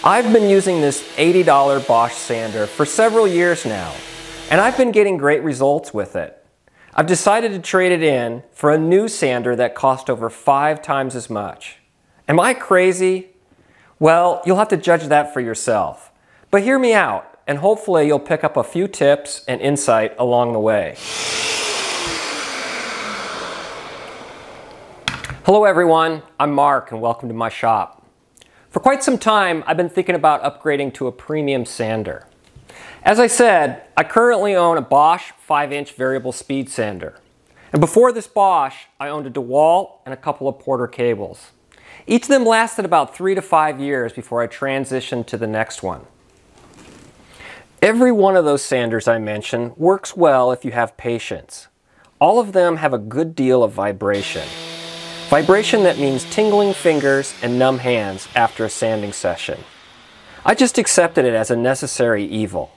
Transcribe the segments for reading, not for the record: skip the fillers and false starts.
I've been using this $80 Bosch sander for several years now, and I've been getting great results with it. I've decided to trade it in for a new sander that cost over 5 times as much. Am I crazy? Well, you'll have to judge that for yourself. But hear me out, and hopefully you'll pick up a few tips and insight along the way. Hello everyone, I'm Mark and welcome to my shop. For quite some time, I've been thinking about upgrading to a premium sander. As I said, I currently own a Bosch 5-inch variable speed sander. And before this Bosch, I owned a DeWalt and a couple of Porter cables. Each of them lasted about 3 to 5 years before I transitioned to the next one. Every one of those sanders I mentioned works well if you have patience. All of them have a good deal of vibration. Vibration that means tingling fingers and numb hands after a sanding session. I just accepted it as a necessary evil.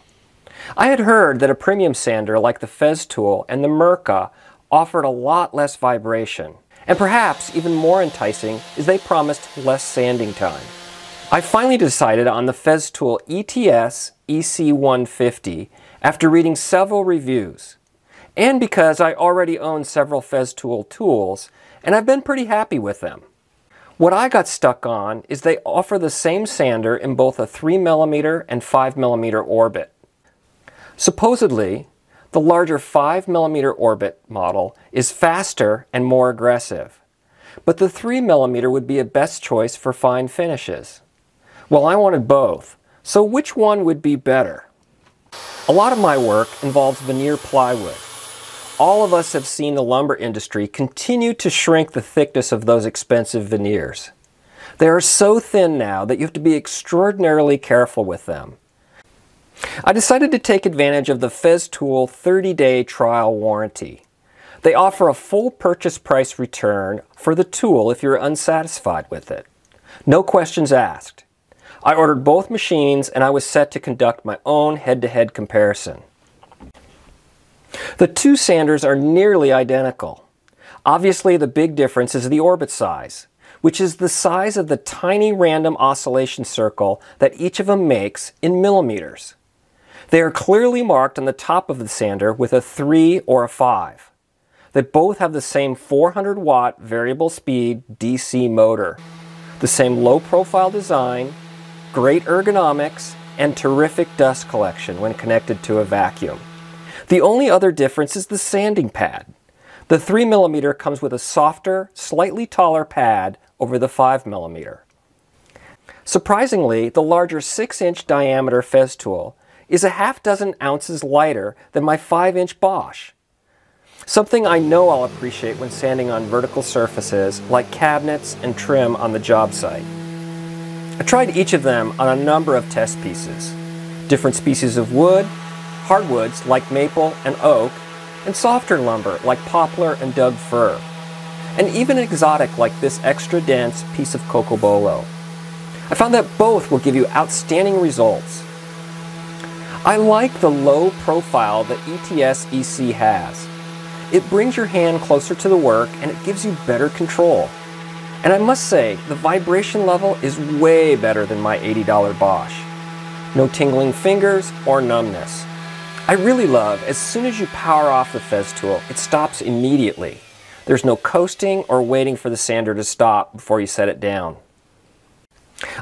I had heard that a premium sander like the Festool and the Mirka offered a lot less vibration, and perhaps even more enticing is they promised less sanding time. I finally decided on the Festool ETS EC 150 after reading several reviews, and because I already own several Festool tools and I've been pretty happy with them. What I got stuck on is they offer the same sander in both a 3mm and 5mm orbit. Supposedly, the larger 5mm orbit model is faster and more aggressive, but the 3mm would be a best choice for fine finishes. Well, I wanted both, so which one would be better? A lot of my work involves veneer plywood. All of us have seen the lumber industry continue to shrink the thickness of those expensive veneers. They are so thin now that you have to be extraordinarily careful with them. I decided to take advantage of the Festool 30-day trial warranty. They offer a full purchase price return for the tool if you're unsatisfied with it. No questions asked. I ordered both machines and I was set to conduct my own head-to-head comparison. The two sanders are nearly identical. Obviously, the big difference is the orbit size, which is the size of the tiny random oscillation circle that each of them makes in millimeters. They are clearly marked on the top of the sander with a 3 or a 5. They both have the same 400-watt variable speed DC motor, the same low-profile design, great ergonomics, and terrific dust collection when connected to a vacuum. The only other difference is the sanding pad. The 3mm comes with a softer, slightly taller pad over the 5mm. Surprisingly, the larger 6-inch diameter Festool is a half dozen ounces lighter than my 5-inch Bosch. Something I know I'll appreciate when sanding on vertical surfaces like cabinets and trim on the job site. I tried each of them on a number of test pieces. Different species of wood, hardwoods like maple and oak, and softer lumber like poplar and Doug fir, and even exotic like this extra dense piece of cocobolo. I found that both will give you outstanding results. I like the low profile that ETS EC has. It brings your hand closer to the work and it gives you better control. And I must say, the vibration level is way better than my $80 Bosch. No tingling fingers or numbness. I really love, as soon as you power off the Festool, it stops immediately. There's no coasting or waiting for the sander to stop before you set it down.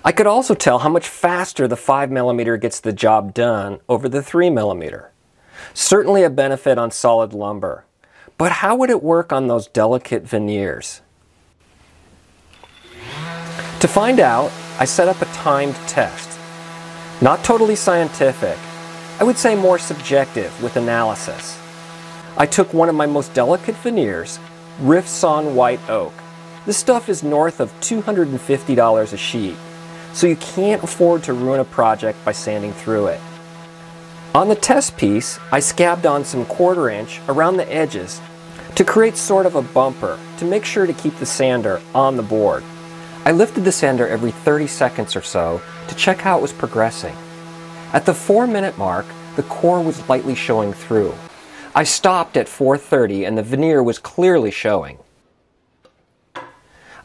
I could also tell how much faster the 5mm gets the job done over the 3mm. Certainly a benefit on solid lumber. But how would it work on those delicate veneers? To find out, I set up a timed test. Not totally scientific. I would say more subjective with analysis. I took one of my most delicate veneers, Rift-Sawn White Oak. This stuff is north of $250 a sheet, so you can't afford to ruin a project by sanding through it. On the test piece, I scabbed on some 1/4 inch around the edges to create sort of a bumper to make sure to keep the sander on the board. I lifted the sander every 30 seconds or so to check how it was progressing. At the 4-minute mark, the core was lightly showing through. I stopped at 4:30 and the veneer was clearly showing.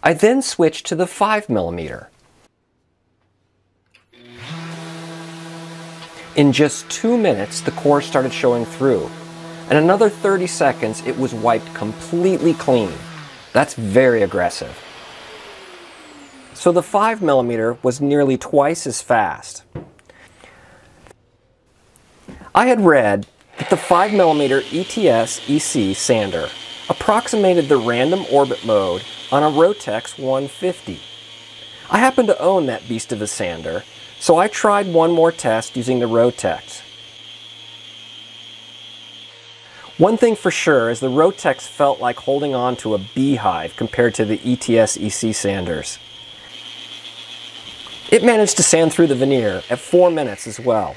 I then switched to the 5mm. In just 2 minutes, the core started showing through. In another 30 seconds, it was wiped completely clean. That's very aggressive. So the 5mm was nearly twice as fast. I had read that the 5mm ETS EC sander approximated the random orbit mode on a Rotex 150. I happen to own that beast of a sander, so I tried one more test using the Rotex. One thing for sure is the Rotex felt like holding on to a beehive compared to the ETS EC sanders. It managed to sand through the veneer at 4 minutes as well.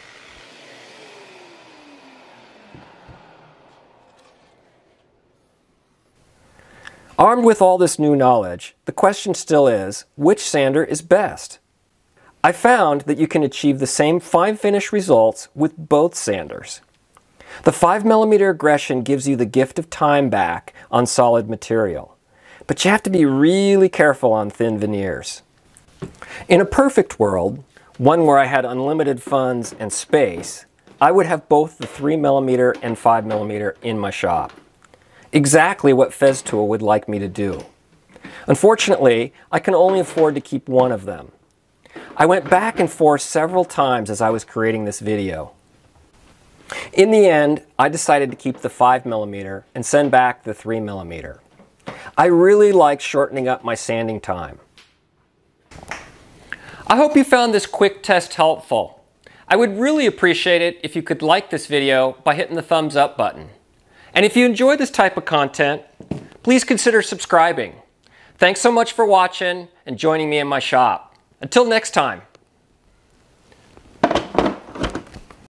Armed with all this new knowledge, the question still is, which sander is best? I found that you can achieve the same fine finish results with both sanders. The 5mm aggression gives you the gift of time back on solid material, but you have to be really careful on thin veneers. In a perfect world, one where I had unlimited funds and space, I would have both the 3mm and 5mm in my shop. Exactly what Festool would like me to do. Unfortunately, I can only afford to keep one of them. I went back and forth several times as I was creating this video. In the end, I decided to keep the 5mm and send back the 3mm. I really like shortening up my sanding time. I hope you found this quick test helpful. I would really appreciate it if you could like this video by hitting the thumbs up button. And if you enjoy this type of content, please consider subscribing. Thanks so much for watching and joining me in my shop. Until next time.